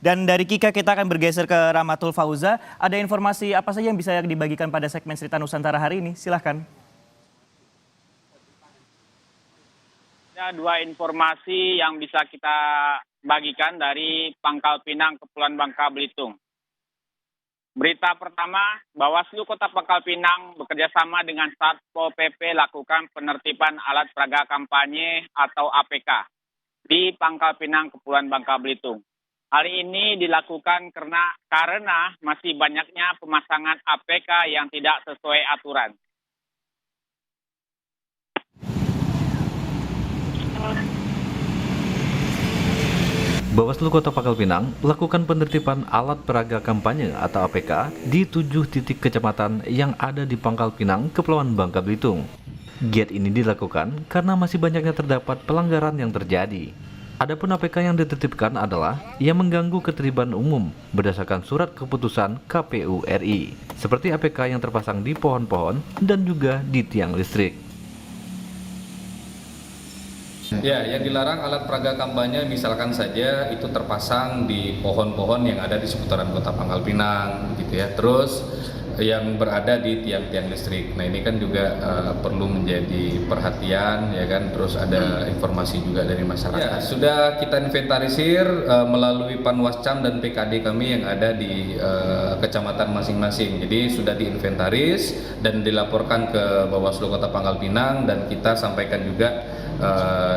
Dan dari Kika kita akan bergeser ke Rahmatul Fauza. Ada informasi apa saja yang bisa dibagikan pada segmen Cerita Nusantara hari ini? Silahkan. Ada dua informasi yang bisa kita bagikan dari Pangkal Pinang, Kepulauan Bangka Belitung. Berita pertama, Bawaslu Kota Pangkal Pinang bekerjasama dengan Satpol PP lakukan penertiban alat peraga kampanye atau APK di Pangkal Pinang, Kepulauan Bangka Belitung. Hal ini dilakukan karena masih banyaknya pemasangan APK yang tidak sesuai aturan. Bawaslu Kota Pangkal Pinang melakukan penertiban alat peraga kampanye atau APK di 7 titik kecamatan yang ada di Pangkal Pinang, Kepulauan Bangka Belitung. Giat ini dilakukan karena masih banyaknya terdapat pelanggaran yang terjadi. Adapun APK yang ditertibkan adalah yang mengganggu ketertiban umum berdasarkan surat keputusan KPU RI, seperti APK yang terpasang di pohon-pohon dan juga di tiang listrik. Ya, yang dilarang alat peraga kampanye misalkan saja itu terpasang di pohon-pohon yang ada di seputaran Kota Pangkal Pinang, gitu ya. Terus yang berada di tiang-tiang listrik. Nah, ini kan juga perlu menjadi perhatian, ya kan. Terus ada informasi juga dari masyarakat. Ya, sudah kita inventarisir melalui Panwascam dan PKD kami yang ada di kecamatan masing-masing. Jadi sudah diinventaris dan dilaporkan ke Bawaslu Kota Pangkal Pinang dan kita sampaikan juga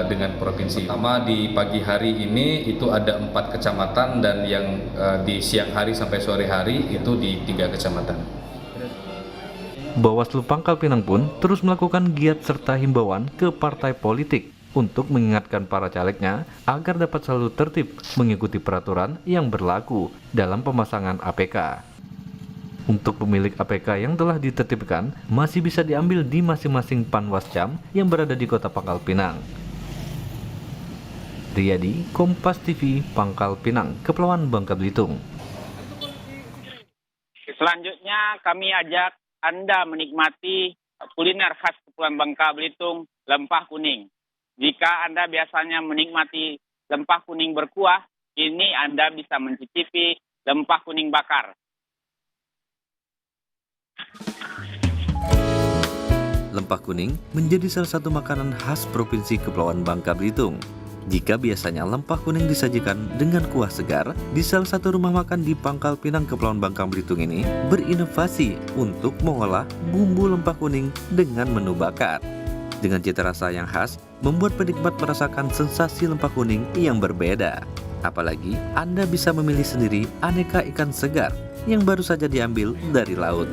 dengan provinsi. Pertama di pagi hari ini itu ada 4 kecamatan dan yang di siang hari sampai sore hari itu di 3 kecamatan. Bawaslu Pangkal Pinang pun terus melakukan giat serta himbauan ke partai politik untuk mengingatkan para calegnya agar dapat selalu tertib mengikuti peraturan yang berlaku dalam pemasangan APK. Untuk pemilik APK yang telah ditertibkan masih bisa diambil di masing-masing Panwascam yang berada di Kota Pangkal Pinang. Riyadi, Kompas TV, Pangkal Pinang, Kepulauan Bangka Belitung. Selanjutnya kami ajak Anda menikmati kuliner khas Kepulauan Bangka Belitung, lempah kuning. Jika Anda biasanya menikmati lempah kuning berkuah, kini Anda bisa mencicipi lempah kuning bakar. Lempah kuning menjadi salah satu makanan khas Provinsi Kepulauan Bangka Belitung. Jika biasanya lempah kuning disajikan dengan kuah segar, di salah satu rumah makan di Pangkal Pinang, Kepulauan Bangka Belitung ini berinovasi untuk mengolah bumbu lempah kuning dengan menu bakar. Dengan cita rasa yang khas, membuat penikmat merasakan sensasi lempah kuning yang berbeda. Apalagi Anda bisa memilih sendiri aneka ikan segar yang baru saja diambil dari laut.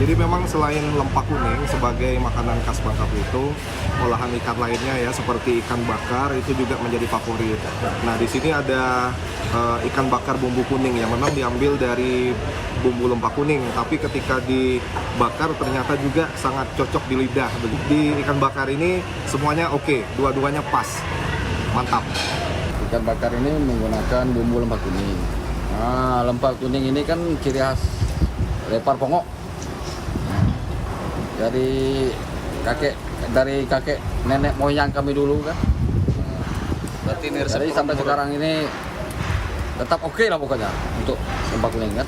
Jadi memang selain lempah kuning sebagai makanan khas Bangka Belitung, olahan ikan lainnya ya seperti ikan bakar itu juga menjadi favorit. Nah di sini ada ikan bakar bumbu kuning yang memang diambil dari bumbu lempah kuning, tapi ketika dibakar ternyata juga sangat cocok di lidah. Di ikan bakar ini semuanya oke, dua-duanya pas, mantap. Ikan bakar ini menggunakan bumbu lempah kuning. Nah, lempah kuning ini kan ciri khas lepar pongok. Dari kakek nenek moyang kami dulu kan. Jadi sampai sekarang ini tetap oke lah pokoknya untuk lempah kuning kan.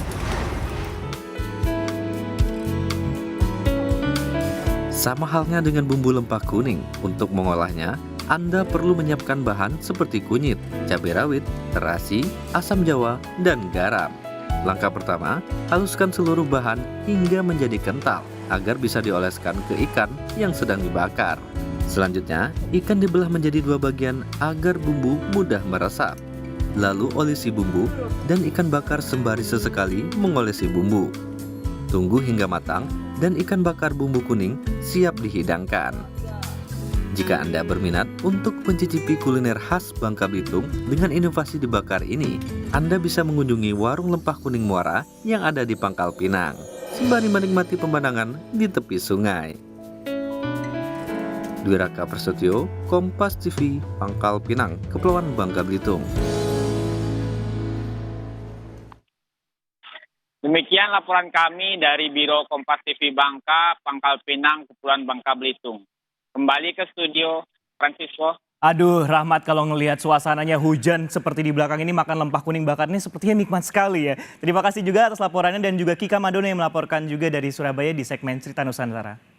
Sama halnya dengan bumbu lempah kuning, untuk mengolahnya Anda perlu menyiapkan bahan seperti kunyit, cabai rawit, terasi, asam jawa, dan garam. Langkah pertama, haluskan seluruh bahan hingga menjadi kental agar bisa dioleskan ke ikan yang sedang dibakar. Selanjutnya, ikan dibelah menjadi 2 bagian agar bumbu mudah meresap. Lalu olesi bumbu dan ikan bakar sembari sesekali mengolesi bumbu. Tunggu hingga matang dan ikan bakar bumbu kuning siap dihidangkan. Jika Anda berminat untuk mencicipi kuliner khas Bangka Belitung dengan inovasi dibakar ini, Anda bisa mengunjungi warung lempah kuning Muara yang ada di Pangkal Pinang, sembari menikmati pemandangan di tepi sungai. Dwi Raka Prasetyo, Kompas TV, Pangkal Pinang, Kepulauan Bangka Belitung. Demikian laporan kami dari Biro Kompas TV Bangka, Pangkal Pinang, Kepulauan Bangka Belitung. Kembali ke studio, Francisco. Aduh, Rahmat, kalau ngelihat suasananya hujan seperti di belakang ini, makan lempak kuning bakar ini sepertinya nikmat sekali ya. Terima kasih juga atas laporannya dan juga Kika Madono yang melaporkan juga dari Surabaya di segmen Cerita Nusantara.